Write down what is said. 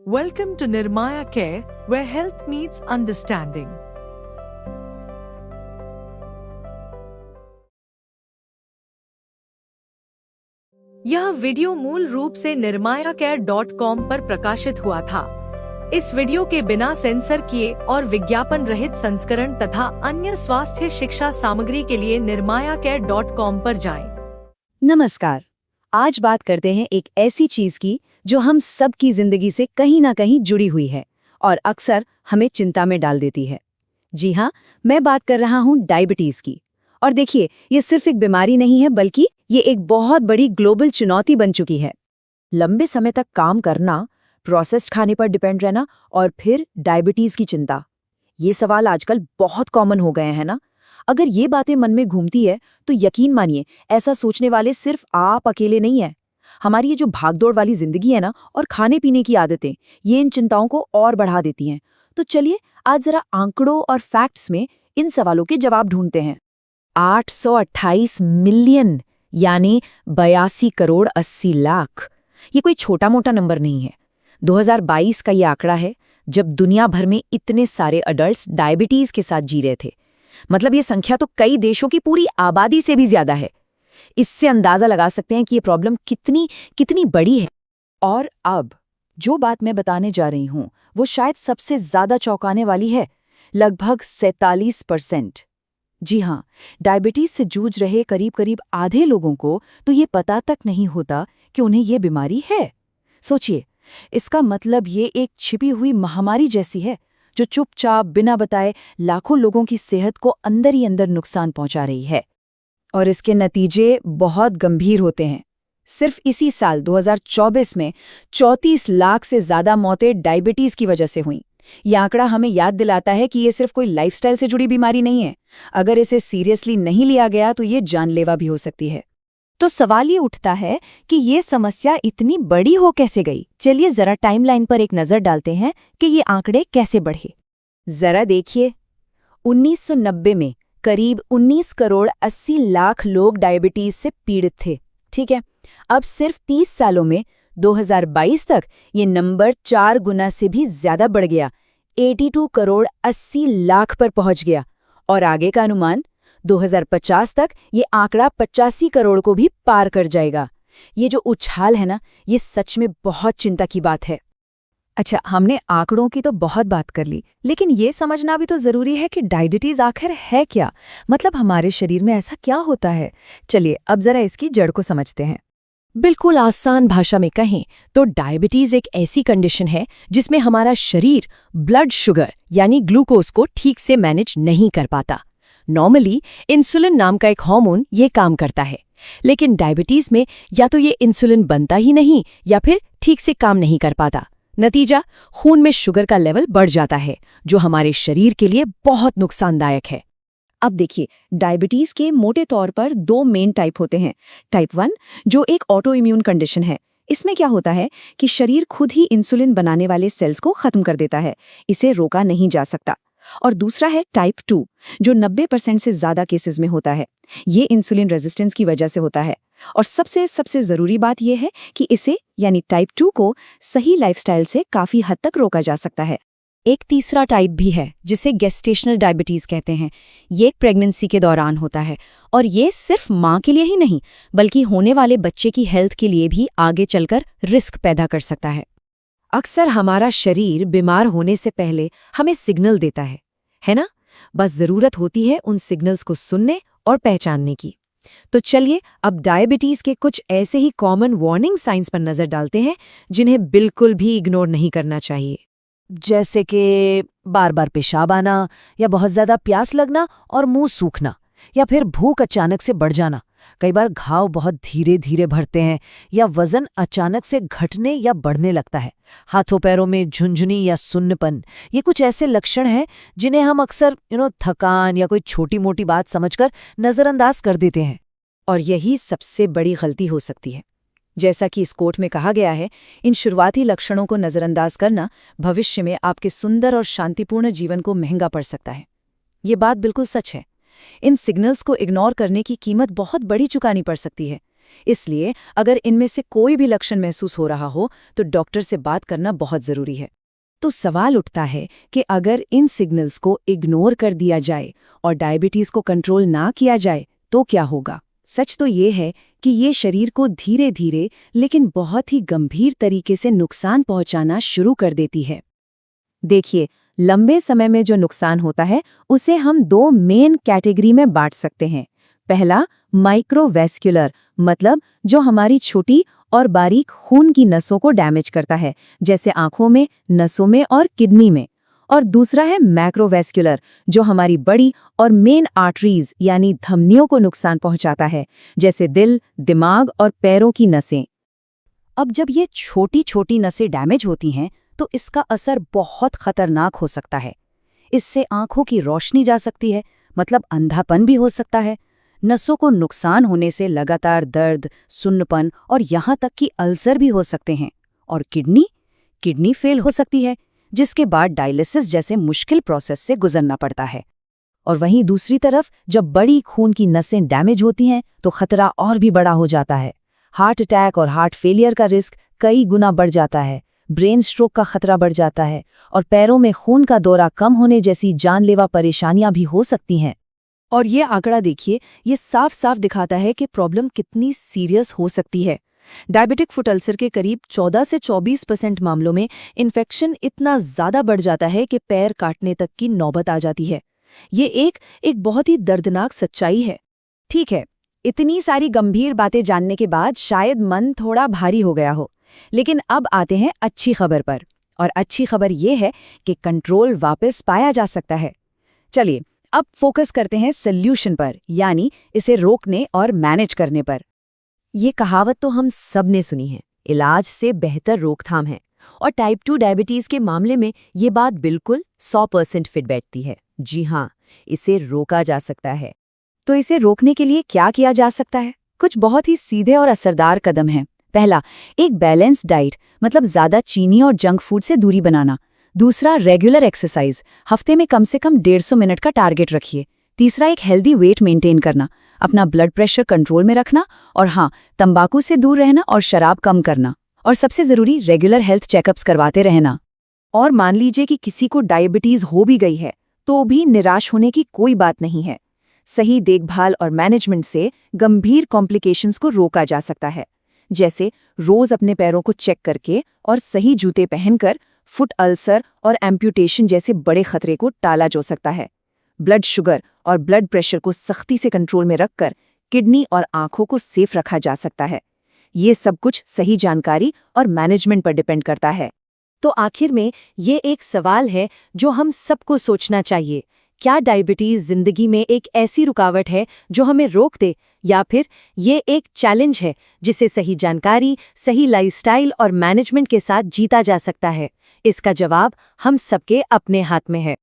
Welcome to Nirmaya Care, where health meets understanding. यह video मूल रूप से nirmayacare.com पर प्रकाशित हुआ था। इस वीडियो के बिना सेंसर किए और विज्ञापन रहित संस्करण तथा अन्य स्वास्थ्य शिक्षा सामग्री के लिए nirmayacare.com पर जाएं। नमस्कार, आज बात करते हैं एक ऐसी चीज की जो हम सब की जिंदगी से कहीं ना कहीं जुड़ी हुई है और अक्सर हमें चिंता में डाल देती है। जी हाँ, मैं बात कर रहा हूँ डायबिटीज की। और देखिए, ये सिर्फ एक बीमारी नहीं है, बल्कि ये एक बहुत बड़ी ग्लोबल चुनौती बन चुकी है। लंबे समय तक काम करना, प्रोसेस्ड खाने पर डिपेंड रहना और फिर डायबिटीज की चिंता, ये सवाल आजकल बहुत कॉमन हो गए हैं ना। अगर ये बातें मन में घूमती है तो यकीन मानिए, ऐसा सोचने वाले सिर्फ आप अकेले नहीं हैं। हमारी ये जो भागदौड़ वाली जिंदगी है ना, और खाने पीने की आदतें, ये इन चिंताओं को और बढ़ा देती हैं। तो चलिए आज जरा आंकड़ों और फैक्ट्स में इन सवालों के जवाब ढूंढते हैं। 828 मिलियन यानी 82 करोड़ 80 लाख, ये कोई छोटा मोटा नंबर नहीं है। 2022 का ये आंकड़ा है, जब दुनिया भर में इतने सारे अडल्ट्स डायबिटीज के साथ जी रहे थे। मतलब ये संख्या तो कई देशों की पूरी आबादी से भी ज्यादा है। इससे अंदाजा लगा सकते हैं कि ये प्रॉब्लम कितनी बड़ी है। और अब जो बात मैं बताने जा रही हूं, वो शायद सबसे ज्यादा चौंकाने वाली है। लगभग 47%। जी हाँ, डायबिटीज से जूझ रहे करीब आधे लोगों को तो ये पता तक नहीं होता कि उन्हें ये बीमारी है। सोचिए, इसका मतलब ये एक छिपी हुई महामारी जैसी है, जो चुपचाप बिना बताए लाखों लोगों की सेहत को अंदर ही अंदर नुकसान पहुंचा रही है। और इसके नतीजे बहुत गंभीर होते हैं। सिर्फ इसी साल 2024 में 34 लाख से ज्यादा मौतें डायबिटीज की वजह से हुईं। यह आंकड़ा हमें याद दिलाता है कि ये सिर्फ कोई लाइफस्टाइल से जुड़ी बीमारी नहीं है। अगर इसे सीरियसली नहीं लिया गया तो ये जानलेवा भी हो सकती है। तो सवाल ये उठता है कि ये समस्या इतनी बड़ी हो कैसे गई। चलिए जरा टाइमलाइन पर एक नजर डालते हैं कि ये आंकड़े कैसे बढ़े। जरा देखिए, 1990 में करीब 19 करोड़ 80 लाख लोग डायबिटीज से पीड़ित थे। ठीक है, अब सिर्फ 30 सालों में 2022 तक ये नंबर 4 गुना से भी ज्यादा बढ़ गया, 82 करोड़ 80 लाख पर पहुंच गया। और आगे का अनुमान, 2050 तक ये आंकड़ा 85 करोड़ को भी पार कर जाएगा। ये जो उछाल है ना, ये सच में बहुत चिंता की बात है। अच्छा, हमने आंकड़ों की तो बहुत बात कर ली, लेकिन ये समझना भी तो जरूरी है कि डायबिटीज आखिर है क्या। मतलब हमारे शरीर में ऐसा क्या होता है। चलिए अब जरा इसकी जड़ को समझते हैं। बिल्कुल आसान भाषा में कहें तो डायबिटीज एक ऐसी कंडीशन है जिसमें हमारा शरीर ब्लड शुगर यानी ग्लूकोज को ठीक से मैनेज नहीं कर पाता। नॉर्मली इंसुलिन नाम का एक हार्मोन ये काम करता है, लेकिन डायबिटीज में या तो ये इंसुलिन बनता ही नहीं या फिर ठीक से काम नहीं कर पाता। नतीजा, खून में शुगर का लेवल बढ़ जाता है, जो हमारे शरीर के लिए बहुत नुकसानदायक है। अब देखिए, डायबिटीज के मोटे तौर पर 2 मेन टाइप होते हैं। टाइप 1 जो एक ऑटो इम्यून कंडीशन है। इसमें क्या होता है कि शरीर खुद ही इंसुलिन बनाने वाले सेल्स को खत्म कर देता है, इसे रोका नहीं जा सकता। और दूसरा है टाइप 2 जो 90% से ज्यादा केसेस में होता है। ये इंसुलिन रेजिस्टेंस की वजह से होता है। और सबसे जरूरी बात यह है कि इसे यानी टाइप 2 को सही लाइफस्टाइल से काफी हद तक रोका जा सकता है। एक तीसरा टाइप भी है जिसे गेस्टेशनल डायबिटीज कहते हैं। ये एक प्रेगनेंसी के दौरान होता है, और ये सिर्फ माँ के लिए ही नहीं बल्कि होने वाले बच्चे की हेल्थ के लिए भी आगे चलकर रिस्क पैदा कर सकता है। अक्सर हमारा शरीर बीमार होने से पहले हमें सिग्नल देता है ना? बस जरूरत होती है उन सिग्नल्स को सुनने और पहचानने की। तो चलिए अब डायबिटीज के कुछ ऐसे ही कॉमन वार्निंग साइंस पर नजर डालते हैं जिन्हें बिल्कुल भी इग्नोर नहीं करना चाहिए। जैसे कि बार बार पेशाब आना, या बहुत ज्यादा प्यास लगना और मुंह सूखना, या फिर भूख अचानक से बढ़ जाना। कई बार घाव बहुत धीरे धीरे भरते हैं, या वजन अचानक से घटने या बढ़ने लगता है। हाथों पैरों में झुंझुनी या सुन्नपन, ये कुछ ऐसे लक्षण हैं जिन्हें हम अक्सर थकान या कोई छोटी मोटी बात समझकर नजरअंदाज कर देते हैं। और यही सबसे बड़ी गलती हो सकती है। जैसा कि इस कोट में कहा गया है, इन शुरुआती लक्षणों को नजरअंदाज करना भविष्य में आपके सुंदर और शांतिपूर्ण जीवन को महंगा पड़ सकता है। ये बात बिल्कुल सच है। इन सिग्नल्स को इग्नोर करने की कीमत बहुत बड़ी चुकानी पड़ सकती है। इसलिए अगर इनमें से कोई भी लक्षण महसूस हो रहा हो तो डॉक्टर से बात करना बहुत ज़रूरी है। तो सवाल उठता है कि अगर इन सिग्नल्स को इग्नोर कर दिया जाए और डायबिटीज़ को कंट्रोल ना किया जाए तो क्या होगा? सच तो ये है कि ये शरीर को धीरे धीरे लेकिन बहुत ही गंभीर तरीके से नुकसान पहुंचाना शुरू कर देती है। देखिए, लंबे समय में जो नुकसान होता है उसे हम दो मेन कैटेगरी में बांट सकते हैं। पहला, माइक्रोवेस्कुलर, मतलब जो हमारी छोटी और बारीक खून की नसों को डैमेज करता है, जैसे आंखों में, नसों में और किडनी में। और दूसरा है मैक्रोवेस्कुलर, जो हमारी बड़ी और मेन आर्टरीज यानी धमनियों को नुकसान पहुंचाता है, जैसे दिल, दिमाग और पैरों की नसें। अब जब ये छोटी छोटी नसें डैमेज होती हैं तो इसका असर बहुत खतरनाक हो सकता है। इससे आंखों की रोशनी जा सकती है, मतलब अंधापन भी हो सकता है। नसों को नुकसान होने से लगातार दर्द, सुन्नपन और यहाँ तक कि अल्सर भी हो सकते हैं। और किडनी फेल हो सकती है, जिसके बाद डायलिसिस जैसे मुश्किल प्रोसेस से गुजरना पड़ता है। और वहीं दूसरी तरफ जब बड़ी खून की नसें डैमेज होती हैं तो खतरा और भी बड़ा हो जाता है। हार्ट अटैक और हार्ट फेलियर का रिस्क कई गुना बढ़ जाता है, ब्रेन स्ट्रोक का खतरा बढ़ जाता है और पैरों में खून का दौरा कम होने जैसी जानलेवा परेशानियां भी हो सकती हैं। और ये आंकड़ा देखिए, ये साफ साफ दिखाता है कि प्रॉब्लम कितनी सीरियस हो सकती है। डायबिटिक फुट अल्सर के करीब 14 से 24% मामलों में इन्फेक्शन इतना ज़्यादा बढ़ जाता है कि पैर काटने तक की नौबत आ जाती है। ये एक बहुत ही दर्दनाक सच्चाई है। ठीक है, इतनी सारी गंभीर बातें जानने के बाद शायद मन थोड़ा भारी हो गया हो, लेकिन अब आते हैं अच्छी खबर पर। और अच्छी खबर ये है कि कंट्रोल वापस पाया जा सकता है। चलिए अब फोकस करते हैं सल्यूशन पर, यानी इसे रोकने और मैनेज करने पर। ये कहावत तो हम सब ने सुनी है, इलाज से बेहतर रोकथाम है। और टाइप 2 डायबिटीज के मामले में ये बात बिल्कुल 100% फिट बैठती है। जी हाँ, इसे रोका जा सकता है। तो इसे रोकने के लिए क्या किया जा सकता है? कुछ बहुत ही सीधे और असरदार कदम हैं। पहला, एक बैलेंस डाइट, मतलब ज़्यादा चीनी और जंक फूड से दूरी बनाना। दूसरा, रेगुलर एक्सरसाइज, हफ्ते में कम से कम 150 मिनट का टारगेट रखिए। तीसरा, एक हेल्दी वेट मेंटेन करना, अपना ब्लड प्रेशर कंट्रोल में रखना। और हाँ, तंबाकू से दूर रहना और शराब कम करना। और सबसे ज़रूरी, रेगुलर हेल्थ चेकअप्स करवाते रहना। और मान लीजिए कि किसी को डायबिटीज़ हो भी गई है तो भी निराश होने की कोई बात नहीं है। सही देखभाल और मैनेजमेंट से गंभीर कॉम्प्लिकेशंस को रोका जा सकता है, जैसे रोज अपने पैरों को चेक करके और सही जूते पहनकर फुट अल्सर और एम्प्यूटेशन जैसे बड़े खतरे को टाला जा सकता है। ब्लड शुगर और ब्लड प्रेशर को सख्ती से कंट्रोल में रखकर किडनी और आंखों को सेफ रखा जा सकता है। ये सब कुछ सही जानकारी और मैनेजमेंट पर डिपेंड करता है। तो आखिर में ये एक सवाल है जो हम सबको सोचना चाहिए, क्या डायबिटीज जिंदगी में एक ऐसी रुकावट है जो हमें रोक दे, या फिर ये एक चैलेंज है जिसे सही जानकारी, सही लाइफस्टाइल और मैनेजमेंट के साथ जीता जा सकता है? इसका जवाब हम सबके अपने हाथ में है।